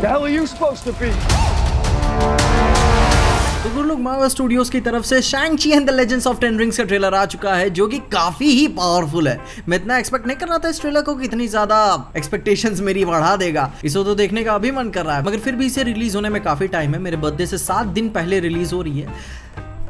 The hell are you supposed to be? तो good look Marvel studios की तरफ से शैंग-ची and the legends of ten rings का trailer आ चुका है, जो कि काफी ही पावरफुल है। मैं इतना एक्सपेक्ट नहीं कर रहा था इस ट्रेलर को कि इतनी ज्यादा एक्सपेक्टेशंस मेरी बढ़ा देगा। इसे तो देखने का अभी मन कर रहा है, मगर फिर भी इसे रिलीज होने में काफी टाइम है। मेरे बर्थडे से 7 दिन पहले रिलीज हो रही है।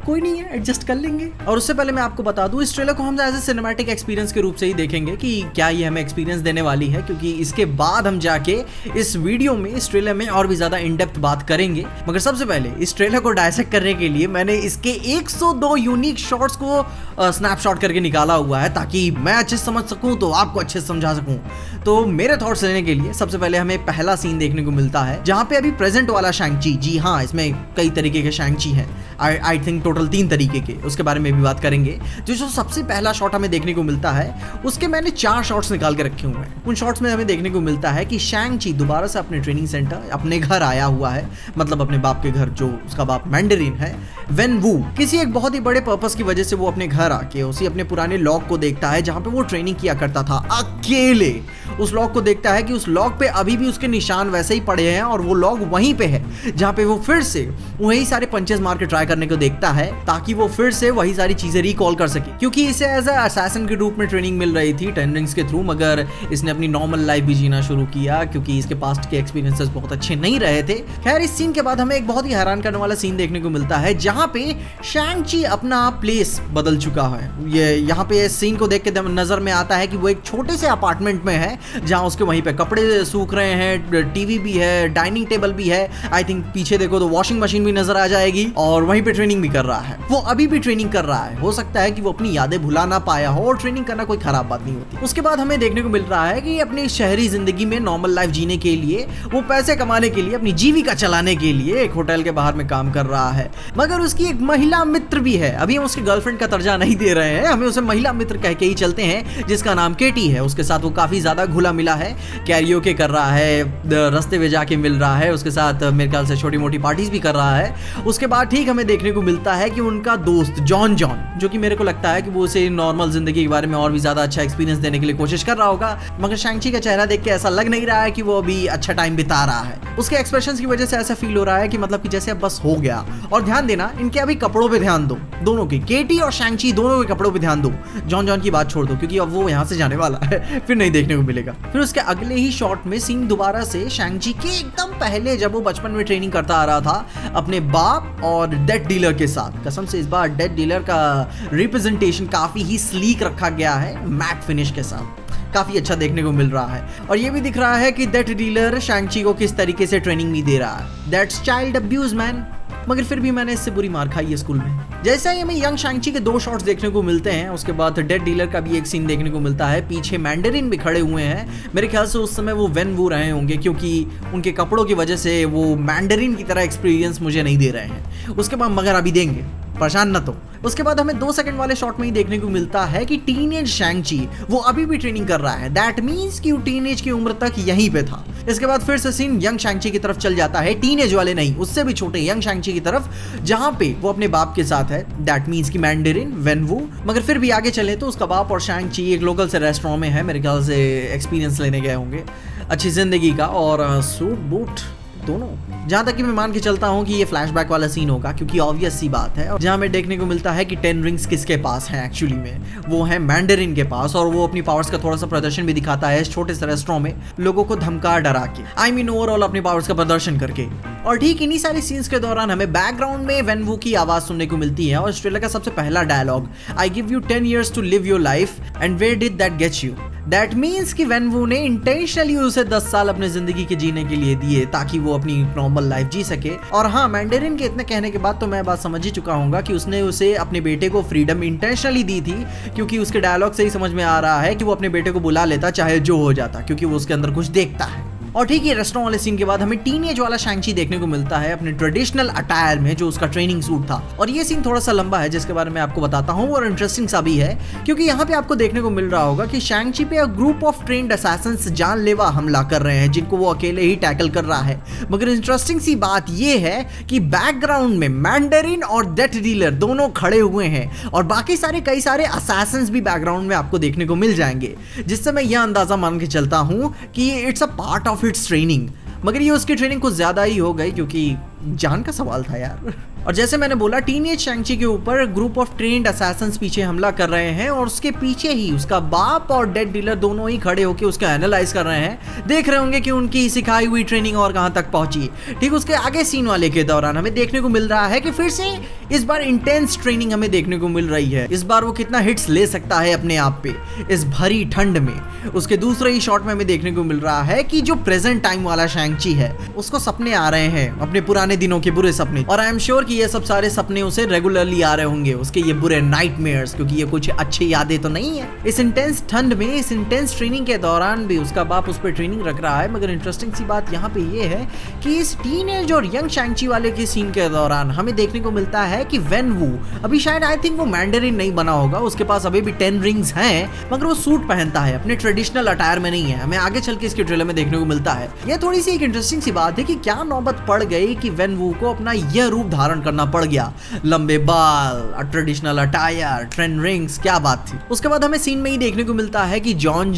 कोई नहीं है, एडजस्ट कर लेंगे। और उससे पहले मैं आपको बता दूं, इस ट्रेलर को हम एज ए सिनेमैटिक एक्सपीरियंस के रूप से ही देखेंगे कि क्या ये हमें एक्सपीरियंस देने वाली है, क्योंकि इसके बाद हम जाके इस वीडियो में, इस ट्रेलर में और भी ज्यादा इन डेप्थ बात करेंगे। मगर सबसे पहले इस ट्रेलर को डायसेक्ट करने के लिए मैंने इसके 102 यूनिक शॉट्स को स्नैपशॉट करके निकाला हुआ है, ताकि मैं अच्छे से समझ सकूं तो आपको अच्छे से समझा सकूं। तो मेरे थॉट्स लेने के लिए सबसे पहले हमें पहला सीन देखने को मिलता है, जहां पे अभी प्रेजेंट वाला शैंग-ची, जी हाँ, इसमें कई तरीके के शैंग-ची हैं, आई थिंक टोटल 3 तरीके के, उसके बारे में भी बात करेंगे। जो सबसे पहला शॉट हमें देखने को मिलता है, उसके मैंने 4 शॉट्स निकाल के रखे हुए हैं। उन शॉट्स में हमें देखने को मिलता है कि शैंग-ची दोबारा से अपने ट्रेनिंग सेंटर, अपने घर आया हुआ है, मतलब अपने बाप के घर, जो उसका बाप मैंडरिन है, वेन वू। किसी एक बहुत ही बड़े पर्पस की वजह से वो अपने घर आके उसी अपने पुराने लॉक को देखता है, जहां पे वो ट्रेनिंग किया करता था अकेले। उस लॉक को देखता है कि उस लॉक पे अभी भी उसके निशान वैसे ही पड़े हैं, और वो लॉक वहीं पे है जहां पे वो फिर से वही सारे पंचेस मार के ट्राई करने को देखता है, ताकि वो फिर से वही सारी चीजें रिकॉल कर सके। क्योंकि इसे एज अ असैसिन के रूप में ट्रेनिंग मिल रही थी टेन रिंग्स के थ्रू, मगर इसने अपनी नॉर्मल लाइफ भी जीना शुरू किया, क्योंकि इसके पास्ट के एक्सपीरियंसेस बहुत अच्छे नहीं रहे थे। खैर, इस सीन के बाद हमें एक बहुत ही हैरान करने वाला सीन देखने को मिलता है, जहां पे शैंग-ची अपना प्लेस बदल चुका है। ये यहाँ पे इस सीन को देख के नजर में आता है कि वो एक छोटे से अपार्टमेंट में है, जहां उसके वहीं पे कपड़े सूख रहे हैं, टीवी भी है, डाइनिंग टेबल भी है, आई थिंक पीछे देखो तो वॉशिंग मशीन भी नजर आ जाएगी, और वहीं पे ट्रेनिंग भी कर रहा है। वो अभी भी ट्रेनिंग कर रहा है। हो सकता है कि वो अपनी यादें भुला ना पाया हो, और ट्रेनिंग करना कोई खराब बात नहीं होती। उसके बाद हमें देखने को मिल रहा है कि अपनी शहरी जिंदगी में नॉर्मल लाइफ जीने के लिए, वो पैसे कमाने के लिए, अपनी जीविका चलाने के लिए एक होटल के बाहर में काम कर रहा है। मगर उसकी एक महिला मित्र भी है। अभी हम उसके गर्लफ्रेंड का दर्जा नहीं दे रहे हैं, हमें उसे महिला मित्र कह के ही चलते हैं, जिसका नाम केटी है। उसके साथ वो काफी ज्यादा घुला मिला है, कैरियोके कर रहा है, रास्ते में जाके मिल रहा है, उसके साथ मेरे ख्याल से छोटी मोटी पार्टीज भी कर रहा है। उसके बाद ठीक हमें देखने को मिलता है कि उनका दोस्त जॉन, जो कि मेरे को लगता है कि वो उसे नॉर्मल जिंदगी के बारे में और भी ज्यादा अच्छा एक्सपीरियंस देने के लिए कोशिश कर रहा होगा, मगर शैंग-ची का चेहरा देख के ऐसा लग नहीं रहा है कि वो अभी अच्छा टाइम बिता रहा है। उसके एक्सप्रेशंस की वजह से ऐसा फील हो रहा है कि मतलब कि जैसे अब बस हो गया। और ध्यान देना, इनके अभी कपड़ों पे ध्यान दो, दोनों के, केटी और शैंग-ची दोनों के कपड़ों पे ध्यान दो। जॉन की बात छोड़ दो, क्योंकि अब वो यहाँ से जाने वाला है, फिर नहीं देखने को मिलेगा। फिर उसके अगले ही शॉट में सीन दोबारा से शैंग-ची के एकदम पहले, जब वो बचपन में ट्रेनिंग करता आ रहा था अपने बाप और डेथ डीलर के साथ। कसम से इस बार डेथ डीलर का रिप्रेजेंटेशन काफी ही स्लीक रखा गया है, मैट फिनिश के साथ, काफी अच्छा देखने को मिल रहा है। और ये भी दिख रहा है कि डेथ डीलर शैंग-ची को किस तरीके से ट्रेनिंग भी दे रहा है। That's child abuse man. मगर फिर भी मैंने इससे बुरी मार खाई है स्कूल में। जैसा ही हमें यंग शैंग-ची के 2 शॉट्स देखने को मिलते हैं, उसके बाद डेथ डीलर का भी एक सीन देखने को मिलता है। पीछे मैंडरिन भी खड़े हुए हैं, मेरे ख्याल से उस समय वो वेन वू रहे होंगे, क्योंकि उनके कपड़ों की वजह से वो मैंडरिन की तरह एक्सपीरियंस मुझे नहीं दे रहे हैं। उसके बाद मगर अभी देंगे, परेशान न तो। उसके बाद हमें 2 सेकंड वाले शॉट में ही देखने को मिलता है कि टीनेज शैंग-ची वो अभी भी ट्रेनिंग कर रहा है। दैट मींस कि वो टीनेज की उम्र तक यहीं पे था। इसके बाद फिर से सीन यंग शैंग-ची की तरफ चल जाता है, टीनेज वाले नहीं, उससे भी छोटे यंग शैंग-ची की तरफ, जहां पे वो अपने बाप के साथ है। दैट मींस कि मैंडरिन, वेन वू। मगर फिर भी आगे चले तो उसका बाप और शैंग-ची एक लोकल से रेस्टोरेंट में है, मेरे ख्याल से एक्सपीरियंस लेने गए होंगे अच्छी जिंदगी का, और सूट बूट दोनों। जहां तक कि मैं मान के चलता हूं कि ये फ्लैशबैक वाला सीन होगा, क्योंकि ऑब्वियस सी बात है। जहां हमें देखने को मिलता है कि 10 रिंग्स किसके पास हैं एक्चुअली में, वो है मैंडरिन के पास, और वो अपनी पावर्स का थोड़ा सा प्रदर्शन भी दिखाता है इस छोटे से रेस्टोरेंट में, लोगों को धमका डरा के, आई मीन ओवरऑल अपनी पावर्स का प्रदर्शन करके। और ठीक इन्हीं सारी सीन्स के दौरान हमें बैकग्राउंड में वेन वू की आवाज सुनने को मिलती है, और ऑस्ट्रेलिया का सबसे पहला dialogue, I give you 10 years to live your life and where did that get you. That means कि वेन वू ने इंटेंशनली उसे 10 साल अपने जिंदगी के जीने के लिए दिए, ताकि वो अपनी नॉर्मल लाइफ जी सके। और हाँ, मैंडरिन के इतने कहने के बाद तो मैं बात समझ ही चुका हूँ कि उसने उसे अपने बेटे को फ्रीडम इंटेंशनली दी थी, क्योंकि उसके डायलॉग से ही समझ में आ रहा है कि वो अपने बेटे को बुला लेता चाहे जो हो जाता, क्योंकि वो उसके अंदर कुछ देखता है। और ठीक है, रेस्टोरेंट वाले सीन के बाद हमें टीनेज वाला शैंग-ची देखने को मिलता है अपने ट्रेडिशनल अटायर में, जो उसका ट्रेनिंग सूट था। और ये सीन थोड़ा सा लंबा है, जिसके बारे में आपको बताता हूँ, और इंटरेस्टिंग सा भी है, क्योंकि यहाँ पे आपको देखने को मिल रहा होगा कि शैंग-ची पे ग्रुप ऑफ ट्रेन्ड असैसिन्स जानलेवा हमला कर रहे हैं, जिनको वो अकेले ही टैकल कर रहा है। मगर इंटरेस्टिंग सी बात ये है कि बैकग्राउंड में मैंडरिन और डेथ डीलर दोनों खड़े हुए हैं, और बाकी सारे कई सारे असैसिन्स भी बैकग्राउंड में आपको देखने को मिल जाएंगे, जिससे मैं यह अंदाजा मान के चलता हूँ कि it's a part of its training. मगर ये उसकी ट्रेनिंग कुछ ज्यादा ही हो गई क्योंकि जान का सवाल था यार। और जैसे मैंने बोला, टीनेज शैंग-ची के ऊपर ग्रुप ऑफ ट्रेन्ड असैसिन्स पीछे हमला कर रहे हैं और उसके पीछे ही उसका बाप और डेड डीलर दोनों ही खड़े होकर उसका एनालाइज कर रहे हैं, देख रहे होंगे कि उनकी सिखाई हुई ट्रेनिंग और कहां तक पहुंची। ठीक उसके आगे सीन वाले के दौरान हमें देखने को मिल रहा है कि फिर से इस बार इंटेंस ट्रेनिंग हमें देखने को मिल रही है। इस बार वो कितना हिट्स ले सकता है अपने आप पे इस भरी ठंड में। उसके दूसरे ही शॉट में हमें देखने को मिल रहा है कि जो प्रेजेंट टाइम वाला शैंग-ची है उसको सपने आ रहे हैं, अपने पुराने दिनों के बुरे सपने, और आई एम श्योर कि ये सब सारे सपने उसे रेगुलरली आ रहे होंगे, उसके ये बुरे नाइटमेयर्स, क्योंकि ये कुछ अच्छी यादें तो नहीं है। इस इंटेंस ठंड में, इस इंटेंस ट्रेनिंग के दौरान भी उसका बाप उस पर ट्रेनिंग रख रहा है। मगर इंटरेस्टिंग सी बात यहाँ पे ये है कि इस टीनेज और यंग शैंग-ची वाले के सीन के दौरान हमें देखने को मिलता है कि वेन-वू अभी शायद आई थिंक वो मैंडरिन नहीं बना होगा, उसके पास अभी भी 10 रिंग्स हैं, मगर वो सूट पहनता है, अपने ट्रेडिशनल अटायर में नहीं है। हमें आगे चल के इसके ट्रेलर में देखने को मिलता है। ये थोड़ी सी एक इंटरेस्टिंग सी बात है कि क्या नौबत पड़ गई कि वेन-वू को अपना यह रूप धारण करना पड़ गया, लंबे बाल, ट्रेडिशनल अटायर, 10 रिंग्स, क्या बात थी। उसके बाद हमें सीन में ही देखने को मिलता है कि जॉन,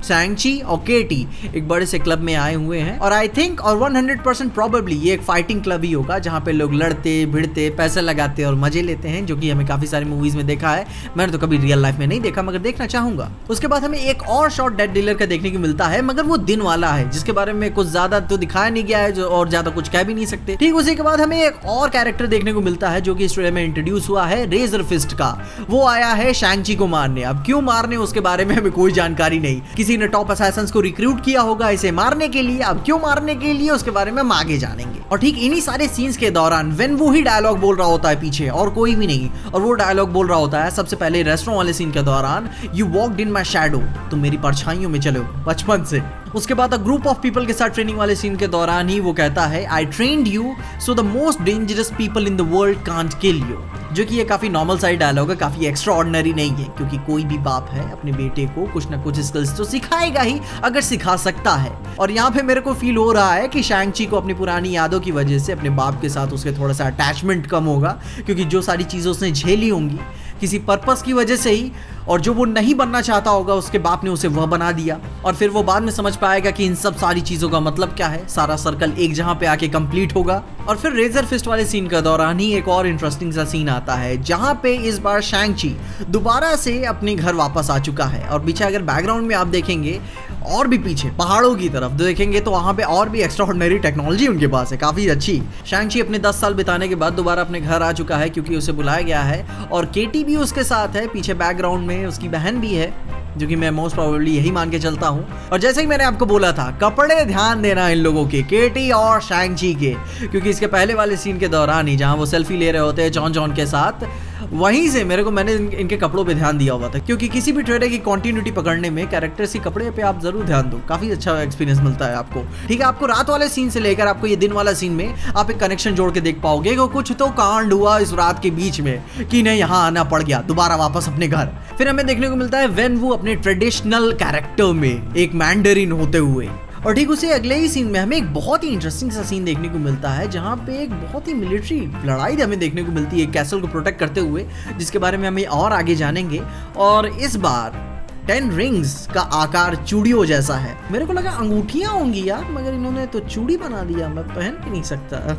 शैंग-ची और केटी एक बड़े से क्लब में आए हुए हैं और आई थिंक और 100% प्रोबेबली ये एक फाइटिंग क्लब ही होगा जहां पे लोग लड़ते भिड़ते, पैसे लगाते और मजे लेते हैं, जो कि हमें काफी सारी मूवीज में देखा है। मैंने तो कभी रियल लाइफ में नहीं देखा, मगर देखना चाहूंगा। उसके बाद हमें एक और शॉट डेड डीलर का देखने को मिलता है, मगर वो दिन वाला है, जिसके बारे में कुछ ज्यादा तो दिखाया नहीं गया है जो, और ज्यादा कुछ कह भी नहीं सकते। ठीक उसी के बाद हमें एक और कैरेक्टर देखने को मिलता है जो कि इस ट्रेलर में इंट्रोड्यूस हुआ है, रेजर फिस्ट का। वो आया है शैंग-ची को मारने। अब क्यों मारने उसके बारे में हमें कोई जानकारी नहीं, किसी ने टॉप असैसिन्स को रिक्रूट किया होगा इसे मारने के लिए। अब क्यों मारने के लिए उसके बारे में हम आगे जानेंगे। और ठीक इन्हीं सारे सीन्स के दौरान वेन-वू ही डायलॉग बोल रहा होता है पीछे, और कोई भी नहीं। और वो डायलॉग बोल रहा होता है सबसे पहले रेस्टोरेंट वाले सीन के दौरान, you walked in my shadow, तुम मेरी परछाइयों में चलो बचपन से। उसके बाद ग्रुप ऑफ पीपल के साथ ट्रेनिंग वाले सीन के दौरान ही वो कहता है, I trained you so the most dangerous people in the world can't kill you, जो कि ये काफी नॉर्मल साइड डायलॉग है, काफी एक्स्ट्रा ऑर्डिनरी नहीं है, क्योंकि कोई भी बाप है अपने बेटे को कुछ ना कुछ स्किल्स तो सिखाएगा ही, अगर सिखा सकता है। और यहाँ पे मेरे को फील हो रहा है कि शैंग-ची को अपनी पुरानी यादों की वजह से अपने बाप के साथ उसके थोड़ा सा अटैचमेंट कम होगा, क्योंकि जो सारी चीजें उसने झेली होंगी किसी पर्पस की वजह से ही, और जो वो नहीं बनना चाहता होगा उसके बाप ने उसे वह बना दिया। और फिर वो बाद में समझ पाएगा कि इन सब सारी चीजों का मतलब क्या है, सारा सर्कल एक जहां पे आके कंप्लीट होगा। और फिर रेजर फिस्ट वाले सीन के दौरान ही एक और इंटरेस्टिंग सा सीन आता है, जहां पे इस बार शैंग-ची दोबारा से अपने घर वापस आ चुका है। और पीछे अगर बैकग्राउंड में आप देखेंगे, और भी पीछे पहाड़ों की तरफ देखेंगे, तो वहां पे और भी एक्स्ट्रा ऑर्डिनरी टेक्नोलॉजी उनके पास है, काफी अच्छी। शैंग-ची अपने 10 साल बिताने के बाद दोबारा अपने घर आ चुका है, क्योंकि उसे बुलाया गया है, और केटी भी उसके साथ है। पीछे बैकग्राउंड में उसकी बहन भी है, जो कि मैं मोस्ट प्रोबेबली यही मान के चलता हूँ। और जैसे ही मैंने आपको बोला था, कपड़े ध्यान देना इन लोगों के, केटी और शैंग-ची के, क्योंकि इसके पहले वाले सीन के दौरान ही जहाँ वो सेल्फी ले रहे होते हैं जॉन के साथ, वहीं से मैंने इनके कपड़ों पे ध्यान दिया हुआ था, क्योंकि किसी भी ट्रेलर की कंटिन्यूटी पकड़ने में कैरेक्टर्स के कपड़े पे आप जरूर ध्यान दो, काफी अच्छा एक्सपीरियंस मिलता है आपको। ठीक है, आपको रात वाले सीन से लेकर आपको ये दिन वाला सीन में आप एक कनेक्शन जोड़ के देख पाओगे कि कुछ तो कांड हुआ इस रात के बीच में, कि नहीं यहाँ आना पड़ गया दोबारा वापस अपने घर। फिर हमें देखने को मिलता है वेन-वू अपने ट्रेडिशनल कैरेक्टर में एक मैंडरिन होते हुए। और ठीक उसी अगले ही सीन में हमें एक बहुत ही इंटरेस्टिंग सा सीन देखने को मिलता है, जहां पे एक बहुत ही मिलिट्री लड़ाई हमें देखने को मिलती है कैसल को प्रोटेक्ट करते हुए, जिसके बारे में हमें और आगे जानेंगे। और इस बार 10 रिंग्स का आकार चूड़ियों जैसा है। मेरे को लगा अंगूठियां होंगी यार, मगर इन्होंने तो चूड़ी बना दिया, मैं पहन भी नहीं सकता।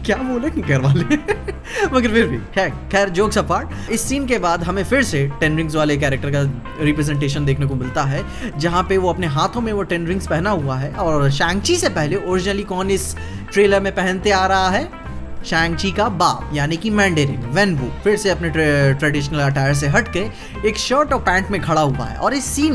क्या बोलेंगे घर वाले मगर फिर भी खैर जोक्स अपार्ट। इस सीन के बाद हमें फिर से 10 रिंग्स वाले कैरेक्टर का रिप्रेजेंटेशन देखने को मिलता है, जहां पे वो अपने हाथों में वो 10 रिंग्स पहना हुआ है। और शैंग-ची से पहले ओरिजिनली कौन इस ट्रेलर में पहनते आ रहा है? शैंग-ची का बाप, यानी कि मैंडरिन वेन-वू फिर से अपने ट्रेडिशनल अटायर से हटके एक शर्ट और पैंट में खड़ा हुआ है। और इस सीन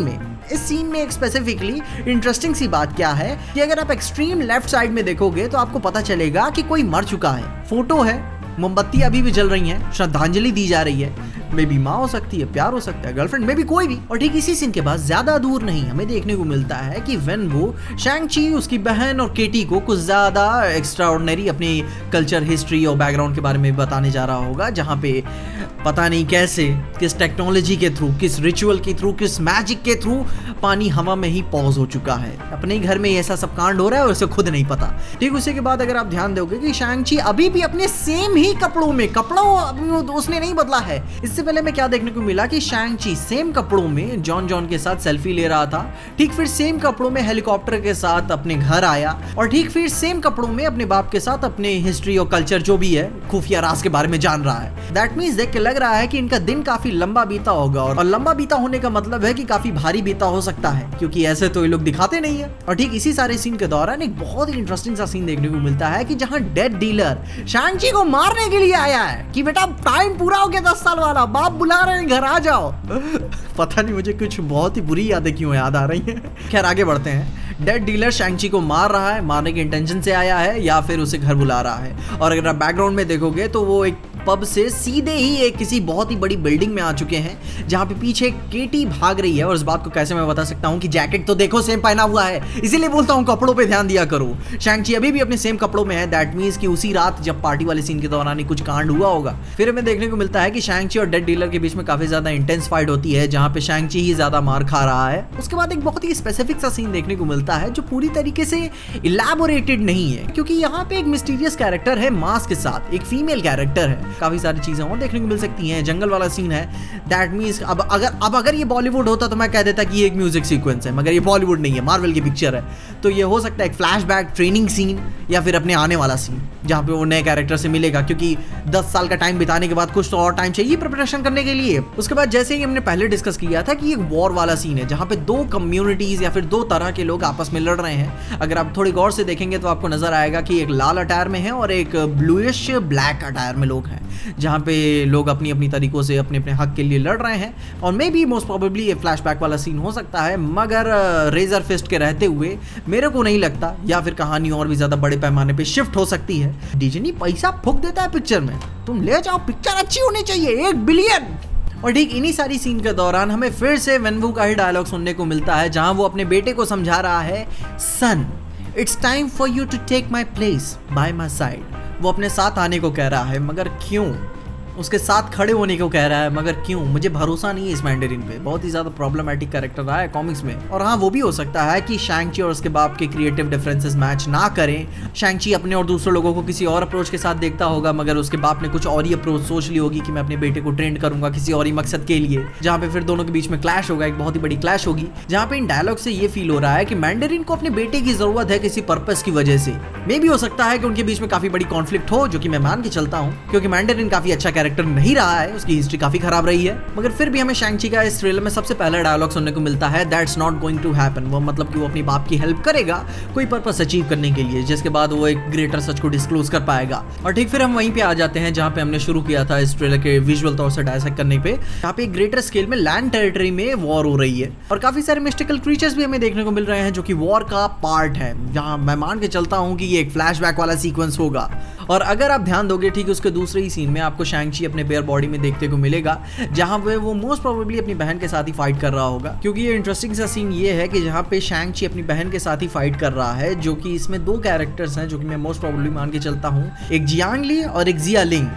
में एक स्पेसिफिकली इंटरेस्टिंग सी बात क्या है कि अगर आप एक्सट्रीम लेफ्ट साइड में देखोगे तो आपको पता चलेगा कि कोई मर चुका है। फोटो है, मोमबत्ती अभी भी जल रही हैं, श्रद्धांजलि दी जा रही है। मे बी माँ हो सकती है, प्यार हो सकता है, गर्लफ्रेंड, मे बी कोई भी। और ठीक इसी सीन के बाद ज्यादा दूर नहीं हमें देखने को मिलता है कि वेन-वू शैंग-ची, उसकी बहन और केटी को कुछ ज्यादा एक्स्ट्रा ऑर्डिनरी अपनी कल्चर, हिस्ट्री और बैकग्राउंड के बारे में बताने जा रहा होगा, जहाँ पे पता नहीं कैसे, किस टेक्नोलॉजी के थ्रू, किस रिचुअल के थ्रू, किस मैजिक के थ्रू पानी हवा में ही पॉज हो चुका है। अपने घर में ऐसा सब कांड हो रहा है और उसे खुद नहीं पता। ठीक उसी के बाद अगर आप ध्यान दोगे कि शैंग-ची अभी भी अपने सेम ही कपड़ों में, कपड़ा उसने नहीं बदला है, इससे पहले मैं क्या देखने को मिला कि शैंग ची सेम कपड़ों में जॉन के साथ सेल्फी ले रहा था, ठीक फिर सेम कपड़ों में हेलीकॉप्टर के साथ अपने घर आया, और ठीक फिर सेम कपड़ों में अपने बाप के साथ अपने हिस्ट्री और कल्चर जो भी है खुफिया राज के बारे में जान रहा है। दैट मीन्स देख के लग रहा है कि इनका दिन काफी लंबा बीता होगा, और लंबा बीता होने का मतलब है कि काफी भारी बीता हो सकता है, क्योंकि ऐसे तो ये लोग दिखाते नहीं है। और ठीक इसी सारे सीन के दौरान एक बहुत ही इंटरेस्टिंग सा सीन देखने को मिलता है कि जहां डेड डीलर शैंग ची को मारने के लिए आया है कि बेटा टाइम पूरा हो गया 10 साल वाला, बाप बुला रहे हैं, घर आ जाओ। पता नहीं मुझे कुछ बहुत ही बुरी यादें क्यों याद आ रही हैं। खैर आगे बढ़ते हैं। डेड डीलर शैंग ची को मार रहा है, मारने के इंटेंशन से आया है या फिर उसे घर बुला रहा है, और अगर आप बैकग्राउंड में देखोगे तो वो एक पब से सीधे ही एक किसी बहुत ही बड़ी बिल्डिंग में आ चुके हैं, जहां पे पीछे केटी भाग रही है। और इस बात को कैसे मैं बता सकता हूं कि जैकेट तो देखो सेम पहना हुआ है, इसीलिए बोलता हूं कपड़ों पे ध्यान दिया करो। शैंग ची अभी भी अपने सेम कपड़ों में है, दैट मींस कि उसी रात जब पार्टी वाले सीन के दौरान ही कुछ कांड हुआ होगा। फिर हमें देखने को मिलता है कि शैंग ची और डेड डीलर के बीच में काफी ज्यादा इंटेंस फाइट होती है, जहां पे शैंग ची ही ज्यादा मार खा रहा है। उसके बाद एक बहुत ही स्पेसिफिक सा सीन देखने को मिलता है जो पूरी तरीके से इलैबोरेटेड नहीं है, क्योंकि यहाँ पे एक मिस्टीरियस कैरेक्टर है मास्क के साथ, एक फीमेल कैरेक्टर है। काफी सारी चीजें देखने को मिल सकती हैं, जंगल वाला सीन है। दैट मींस अब अगर ये बॉलीवुड होता तो मैं कह देता कि ये एक म्यूजिक सीक्वेंस है, मगर ये बॉलीवुड नहीं है, मार्वल की पिक्चर है, तो ये हो सकता है एक फ्लैशबैक ट्रेनिंग सीन या फिर अपने आने वाला सीन, जहां पे वो नए कैरेक्टर से मिलेगा, क्योंकि 10 साल का टाइम बिताने के बाद कुछ तो और टाइम चाहिए प्रिपरेशन करने के लिए। उसके बाद जैसे ही हमने पहले डिस्कस किया था कि एक वॉर वाला सीन है, जहां पे दो कम्युनिटीज या फिर दो तरह के लोग आपस में लड़ रहे हैं। अगर आप थोड़ी गौर से देखेंगे तो आपको नजर आएगा कि एक लाल अटायर में है और एक ब्लूइश ब्लैक अटायर में लोग हैं, जहां पे लोग अपनी अपनी तरीकों से अपने अपने हक के लिए लड़ रहे हैं। और मे बी मोस्ट प्रोबेबली ये फ्लैशबैक वाला सीन हो सकता है, मगर रेजर फिस्ट के रहते हुए मेरे को नहीं लगता, या फिर कहानी और भी ज्यादा बड़े पैमाने पे शिफ्ट हो सकती है। डिज्नी पैसा फूंक देता है पिक्चर में, तुम ले जाओ, पिक्चर अच्छी होनी चाहिए, 1 बिलियन। और ठीक इन्हीं सारी सीन के दौरान हमें फिर से वेनवू का ही डायलॉग सुनने को मिलता है, जहां वो अपने बेटे को समझा रहा है, son it's time for you to take my place by my side. वो अपने साथ आने को कह रहा है, मगर क्यों? उसके साथ खड़े होने को कह रहा है, मगर क्यों? मुझे भरोसा नहीं है इस मैंडेरिन पे, बहुत ही ज्यादा प्रॉब्लमैटिक कैरेक्टर रहा है कॉमिक्स में। और हाँ, वो भी हो सकता है कि शैंग ची और उसके बाप के क्रिएटिव डिफरेंसेस मैच ना करें। शैंग ची अपने और दूसरे लोगों को किसी और अप्रोच के साथ देखता होगा, मगर उसके बाप ने कुछ और ही अप्रोच सोच ली होगी कि मैं अपने बेटे को ट्रेंड करूंगा किसी और ही मकसद के लिए, जहाँ पे फिर दोनों के बीच में क्लैश होगा, एक बहुत ही बड़ी क्लैश होगी, जहाँ पे इन डायलॉग से ये फील हो रहा है कि मैंडेरिन को अपने बेटे की जरूरत है किसी पर्पस की वजह से। मे भी हो सकता है कि उनके बीच में काफी बड़ी कॉन्फ्लिक्ट हो, जो कि मैं मान के चलता हूँ, क्योंकि मैंडेरिन काफी अच्छा कैरेक्टर नहीं रहा है, उसकी हिस्ट्री काफी खराब रही है। मगर फिर भी हमें शैंग ची का इस ट्रेलर में सबसे पहला डायलॉग सुनने को मिलता है, that's not going to happen. वो मतलब कि वो अपनी बाप की हेल्प करेगा कोई पर्पस अचीव करने के लिए, जिसके बाद वो एक ग्रेटर सच को डिस्क्लोज कर पाएगा। और ठीक फिर हम वहीं पे आ जाते हैं जहां पे हमने शुरू किया था इस ट्रेलर के विजुअल तौर से डायसेक्ट करने पे। यहाँ पे एक ग्रेटर स्केल में लैंड टेरिटरी में वॉर हो रही है, और काफी सारे मिस्टिकल क्रीचर्स भी हमें देखने को मिल रहे हैं जो कि वॉर का पार्ट है, जहां मैं मान के चलता हूं कि ये एक फ्लैशबैक वाला सीक्वेंस होगा। और अगर आप ध्यान दोगे, ठीक उसके दूसरे ही सीन में आपको शैंग ची अपने बेयर बॉडी में देखते को मिलेगा, जहां पे वो मोस्ट प्रोबेबली अपनी बहन के साथ ही फाइट कर रहा होगा। क्योंकि ये इंटरेस्टिंग सा सीन ये है कि जहां पे शैंग ची अपनी बहन के साथ ही फाइट कर रहा है, जो कि इसमें 2 कैरेक्टर्स हैं जो कि मैं मोस्ट प्रोबेबली मान के चलता हूं, एक जियांग ली और एक जिया लिंग।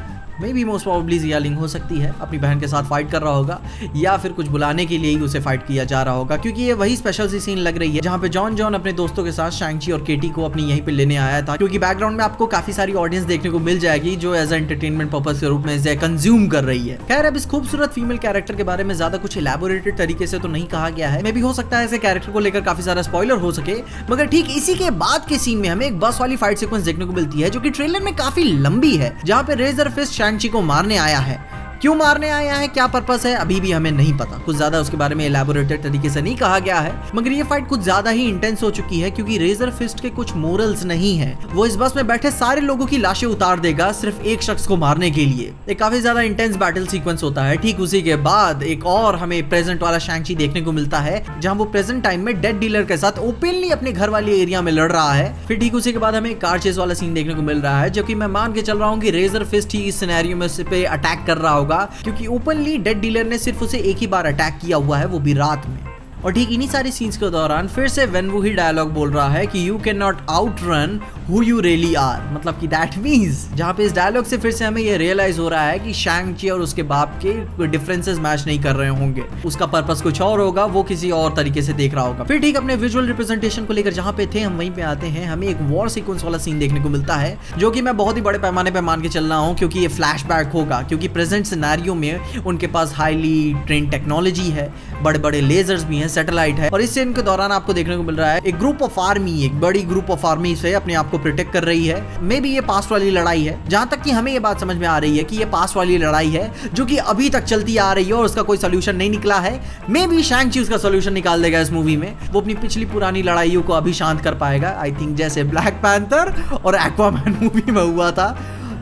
मे बी मोस्ट प्रोबेबली जिया लिंग हो सकती है, अपनी बहन के साथ फाइट कर रहा होगा, या फिर कुछ बुलाने के लिए ही उसे फाइट किया जा रहा होगा, क्योंकि ये वही स्पेशल सी सीन लग रही है जहां पे जॉन अपने दोस्तों के साथ शैंग ची और केटी को अपनी यहीं पे लेने आया था। क्योंकि बैकग्राउंड में आपको काफी सारी ऑडियंस देखने को मिल जाएगी जो एज एंटरटेनमेंट पर्पस के रूप में इसे कंज्यूम कर रही है। खैर, अब इस खूबसूरत फीमेल कैरेक्टर के बारे में ज्यादा कुछ इलैबोरेटेड तरीके से तो नहीं कहा गया है, मे भी हो सकता है ऐसे कैरेक्टर को लेकर काफी सारा स्पॉइलर हो सके। मगर ठीक इसी के बाद के सीन में हमें एक बस वाली फाइट सीक्वेंस देखने को मिलती है, जो कि ट्रेलर में काफी लंबी है, जहां पे रेजर फिस्ट शैंग ची को मारने आया है। क्यों मारने आया है, क्या पर्पस है, अभी भी हमें नहीं पता। कुछ ज्यादा उसके बारे में इलैबोरेटेड तरीके से नहीं कहा गया है, मगर ये फाइट कुछ ज्यादा ही इंटेंस हो चुकी है, क्योंकि रेजर फिस्ट के कुछ मोरल्स नहीं है। वो इस बस में बैठे सारे लोगों की लाशें उतार देगा सिर्फ एक शख्स को मारने के लिए। एक काफी ज्यादा इंटेंस बैटल सीक्वेंस होता है। ठीक उसी के बाद एक और हमें प्रेजेंट वाला शैंग ची देखने को मिलता है, जहां वो प्रेजेंट टाइम में डेड डीलर के साथ ओपनली अपने घर वाले एरिया में लड़ रहा है। फिर ठीक उसी के बाद हमें कार चेस वाला सीन देखने को मिल रहा है, जो कि मैं मान के चल रहा हूँ कि रेजर फिस्ट ही इस सिनेरियो में पे अटैक कर रहा होगा, क्योंकि ओपनली डेड डीलर ने सिर्फ उसे एक ही बार अटैक किया हुआ है, वो भी रात में। और ठीक इन्हीं सारी सीन्स के दौरान फिर से वेनवू ही डायलॉग बोल रहा है कि you can not out run who you really are, मतलब कि that means जहाँ पे इस डायलॉग से फिर से हमें ये रियलाइज हो रहा है कि शैंग ची और उसके बाप के डिफरेंसेस मैच नहीं कर रहे होंगे, उसका पर्पस कुछ और होगा, वो किसी और तरीके से देख रहा होगा। फिर ठीक अपने विजुअल रिप्रेजेंटेशन को लेकर जहाँ पे थे हम वहीं पे आते हैं, हमें एक वॉर सीक्वेंस वाला सीन देखने को मिलता है जो कि मैं बहुत ही बड़े पैमाने पे मान के चल रहा हूँ, क्योंकि ये फ्लैशबैक होगा, क्योंकि प्रेजेंट सिनेरियो में उनके पास हाईली ट्रेन टेक्नोलॉजी है, बड़े बड़े लेजर्स भी हैं, सैटेलाइट है, और इस सीन के दौरान आपको देखने को मिल रहा है एक ग्रुप ऑफ आर्मी, एक बड़ी ग्रुप ऑफ आर्मी से अपने आप को प्रोटेक्ट कर रही है। मे बी ये पास्ट वाली लड़ाई है, जहां तक कि हमें ये बात समझ में आ रही है कि ये पास्ट वाली लड़ाई है जो कि अभी तक चलती आ रही है और उसका कोई सोल्यूशन नहीं निकला है। मे बी शैंग ची उसका सोल्यूशन निकाल देगा इस मूवी में, वो अपनी पिछली पुरानी लड़ाइयों को अभी शांत कर पाएगा। आई थिंक जैसे ब्लैक पैंथर और एक्वामैन मूवी में हुआ था,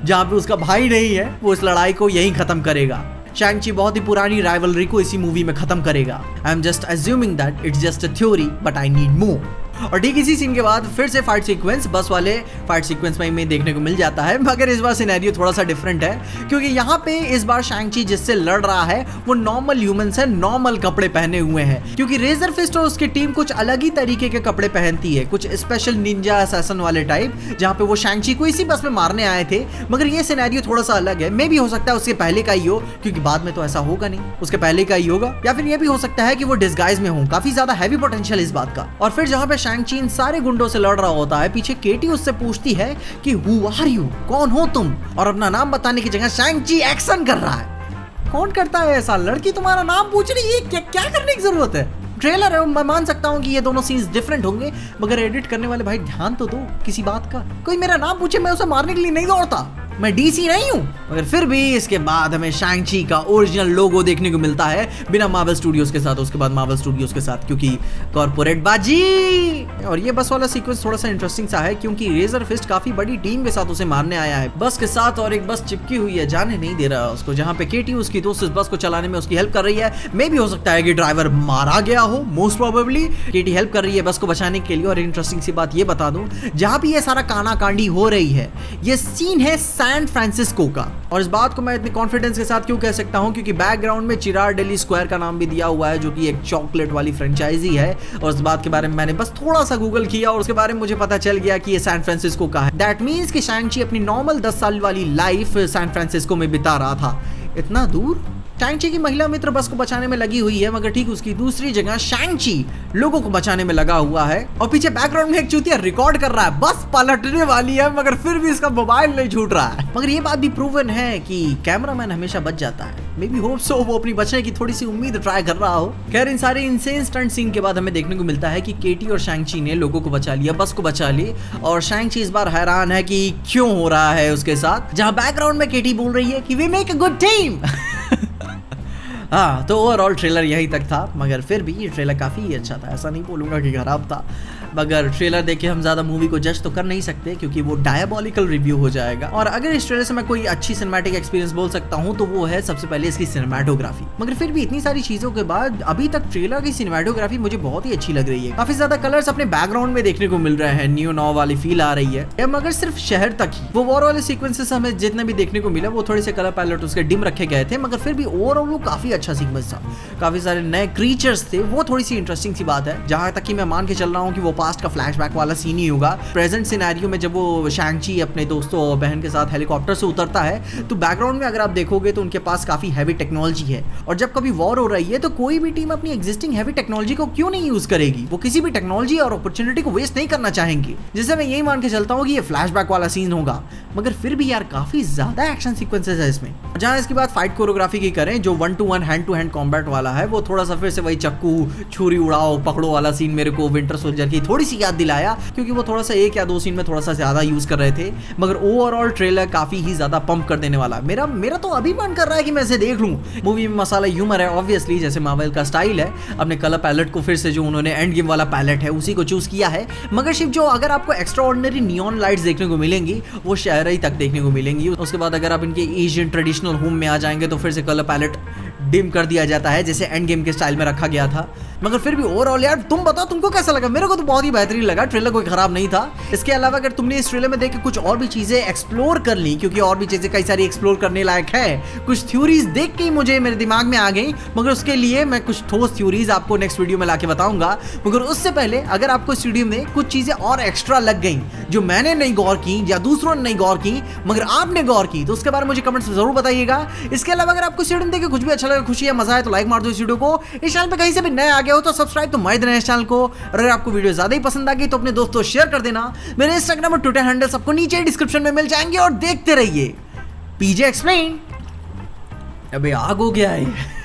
जहां पे उसका भाई नहीं है, वो इस लड़ाई को यहीं खत्म करेगा। शैंग ची बहुत ही पुरानी राइवलरी को इसी मूवी में खत्म करेगा। I am just assuming that it's just a theory but I need more. और ठीक इसी सीन के बाद फिर से फाइट सीक्वेंस, बस वाले फाइट सीक्वेंस में हमें देखने को मिल जाता है, मगर इस बार सिनेरियो थोड़ा सा डिफरेंट है, क्योंकि यहाँ पे इस बार शैंग ची जिससे लड़ रहा है वो नॉर्मल ह्यूमंस है, नॉर्मल कपड़े पहने हुए हैं, क्योंकि रेजर फिस्ट और उसकी टीम कुछ अलग ही तरीके के कपड़े पहनती है, कुछ स्पेशल निंजा असैसिन वाले टाइप, जहाँ पे वो शैंग ची को इसी बस में मारने आए थे। मगर ये सिनेरियो थोड़ा सा अलग है, मे भी हो सकता है उसके पहले का ही हो, क्योंकि बाद में तो ऐसा होगा नहीं, उसके पहले का ही होगा, या फिर ये भी हो सकता है कि वो डिस्गाइज में हो। काफी ज्यादा हैवी पोटेंशियल इस बात का। और फिर जहाँ पे शैंग ची इन सारे गुंडों से लड़ रहा होता है, पीछे केटी उससे पूछती है कि हु आर यू, कौन हो तुम, और अपना नाम बताने की जगह शैंग ची एक्शन कर रहा है। कौन करता है ऐसा? लड़की तुम्हारा नाम पूछ रही है, क्या करने की जरूरत है? ट्रेलर है, मैं मान सकता हूँ कि ये दोनों सीन्स डिफरेंट होंगे, मगर एडिट करने वाले भाई ध्यान तो दो किसी बात का। कोई मेरा नाम पूछे मैं उसे मारने के लिए नहीं दौड़ता, मैं डीसी नहीं हूं। मगर फिर भी इसके बाद हमें शैंग ची का ओरिजिनल लोगो देखने को मिलता है, बिना मार्वल स्टूडियोज के साथ, उसके बाद मार्वल स्टूडियोज के साथ, क्योंकि कॉर्पोरेट बाजी। और ये बस वाला सीक्वेंस थोड़ा सा इंटरेस्टिंग सा है, क्योंकि रेजर फिस्ट काफी बड़ी टीम के साथ उसे मारने आया है बस के साथ, और एक बस चिपकी हुई है, जाने नहीं दे रहा उसको, जहाँ पे केटी उसकी दोस्त इस बस को चलाने में उसकी हेल्प कर रही है। मे भी हो सकता है कि ड्राइवर मारा गया हो, मोस्ट प्रोबेबली केटी हेल्प कर रही है बस को बचाने के लिए। और इंटरेस्टिंग सी बात ये बता दूं, जहाँ भी ये सारा काना कांडी हो रही है, ये सीन है सैन फ्रांसिस्को का। और इस बात को मैं इतने कॉन्फिडेंस के साथ क्यों कह सकता हूं, क्योंकि बैकग्राउंड में चिरार डेली स्क्वायर का नाम भी दिया हुआ है, जो कि एक चॉकलेट वाली फ्रेंचाइजी है। और इस बात के बारे में मैंने बस थोड़ा सा गूगल किया और उसके बारे में मुझे पता चल गया कि ये सैन फ्रांसिस्को का है। दैट मींस कि शैंग ची अपनी नॉर्मल 10 साल वाली लाइफ सैन फ्रांसिस्को में बिता रहा था। इतना दूर? शैंग ची की महिला मित्र बस को बचाने में लगी हुई है, मगर ठीक उसकी दूसरी जगह शैंग ची लोगों को बचाने में लगा हुआ है। और पीछे बैकग्राउंड में एक चूतिया रिकॉर्ड कर रहा है, बस पलटने वाली है, मगर फिर भी इसका मोबाइल नहीं छूट रहा है। मगर ये बात भी प्रूवन है कि कैमरामैन हमेशा बच जाता है। मे बी होप सो वो अपनी बचने की थोड़ी सी उम्मीद ट्राई कर रहा हो। खैर, इन सारे इंसेन स्टंट सीन के बाद हमें देखने को मिलता है कि केटी और शैंग ची ने लोगों को बचा लिया, बस को बचा ली, और शैंग ची इस बार हैरान है कि क्यों हो रहा है उसके साथ, जहां बैकग्राउंड में केटी बोल रही है कि we make a good team. हाँ, तो ओवरऑल ट्रेलर यही तक था, मगर फिर भी ये ट्रेलर काफ़ी अच्छा था, ऐसा नहीं बोलूँगा कि खराब था, मगर ट्रेलर देख के हम ज़्यादा मूवी को जज तो कर नहीं सकते, क्योंकि वो डायबॉलिकल रिव्यू हो जाएगा। और अगर इस ट्रेलर से मैं कोई अच्छी सिनेमैटिक एक्सपीरियंस बोल सकता हूँ तो वो है सबसे पहले इसकी सिनेमैटोग्राफी। मगर फिर भी इतनी सारी चीज़ों के बाद अभी तक ट्रेलर की सिनेमैटोग्राफी मुझे बहुत ही अच्छी लग रही है। काफ़ी ज़्यादा कलर्स अपने बैकग्राउंड में देखने को मिल रहे हैं, न्यू नॉ वाली फील आ रही है, मगर सिर्फ शहर तक ही। वो वॉर वाले सीक्वेंसेस हमें जितने भी देखने को मिला वो थोड़े से कलर पैलेट उसके डिम रखे गए थे, मगर फिर भी ओवरऑल वो काफ़ी अच्छा सीक्वेंस था। काफी सारे नए क्रीचर्स थे, वो थोड़ी सी इंटरेस्टिंग सी बात है। जहां तक कि मैं मान के चल रहा हूं कि वो पास्ट का फ्लैशबैक वाला सीन ही होगा। प्रेजेंट सिनेरियो में जब वो शैंग ची अपने दोस्तों और बहन के साथ हेलीकॉप्टर से उतरता है, तो बैकग्राउंड में अगर आप देखोगे तो उनके पास काफी हैवी टेक्नोलॉजी है। और जब कभी वॉर हो रही है तो कोई भी टीम अपनी एग्जिस्टिंग हैवी टेक्नोलॉजी को क्यों नहीं यूज करेगी? वो किसी भी टेक्नोलॉजी और अपॉर्चुनिटी को वेस्ट नहीं करना चाहेंगे, जिससे मैं यही मान के चलता हूँ कि ये फ्लैशबैक वाला सीन होगा। मगर फिर भी यार काफी ज्यादा एक्शन सीक्वेंसेस है इसमें। जहां इसके बाद फाइट कोरियोग्राफी की करें, जो 1-to-1 hand to hand combat वाला है, वो थोड़ा सा फिर से वही चक्कू छुरी उड़ाओ पकड़ो वाला सीन मेरे को विंटर सोल्जर की थोड़ी सी याद दिलाया, क्योंकि वो थोड़ा सा 1 या 2 सीन में थोड़ा सा ज्यादा यूज कर रहे थे। मगर ओवरऑल ट्रेलर काफी ही ज्यादा पंप कर देने वाला। मेरा तो अभी मन कर रहा है कि मैं इसे देख लूं। मूवी में मसाला ह्यूमर है ऑब्वियसली, जैसे मार्वल का स्टाइल है। अपने कलर पैलेट को फिर से जो उन्होंने एंड गेम वाला पैलेट है उसी को चूज किया है। मगर सिर्फ जो अगर आपको एक्स्ट्रा ऑर्डिनरी नियॉन लाइट्स देखने को मिलेंगी वो शहर ही तक देखने को मिलेंगी। उसके बाद अगर आप इनके एशियन ट्रेडिशनल होम में आ जाएंगे तो फिर से कलर पैलेट डिम कर दिया जाता है, जैसे एंड गेम के स्टाइल में रखा गया था। मगर फिर भी ओवरऑल यार तुम बताओ तुमको कैसा लगा? मेरे को तो बहुत ही बेहतरीन लगा, ट्रेलर कोई खराब नहीं था। इसके अलावा अगर तुमने इस ट्रेलर में देख के कुछ और भी चीजें एक्सप्लोर कर ली, क्योंकि और भी चीजें कई सारी एक्सप्लोर करने लायक है, कुछ थ्योरीज देख के ही मुझे मेरे दिमाग में आ गई, मगर उसके लिए मैं कुछ ठोस थ्योरीज आपको नेक्स्ट वीडियो में लाके बताऊंगा। मगर उससे पहले अगर आपको इस वीडियो में कुछ चीजें और एक्स्ट्रा लग गई जो मैंने नहीं गौर की या दूसरों ने नहीं गौर की मगर आपने गौर की, तो उसके बारे में मुझे कमेंट्स में जरूर बताइएगा। इसके अलावा अगर आपको इस वीडियो में देख के कुछ भी अच्छा लगा, खुशी या मजा आए, तो लाइक मार दो इस वीडियो को। इस चैनल पे कहीं से भी नए आ गए हो तो सब्सक्राइब तो मार देना इस चैनल को। और अगर आपको वीडियो ज्यादा ही पसंद आ गई तो अपने दोस्तों शेयर कर देना। मेरे इंस्टाग्राम और ट्विटर हैंडल सबको नीचे डिस्क्रिप्शन में मिल जाएंगे। और देखते रहिए पीजे एक्सप्लेन। अबे आग हो गया है।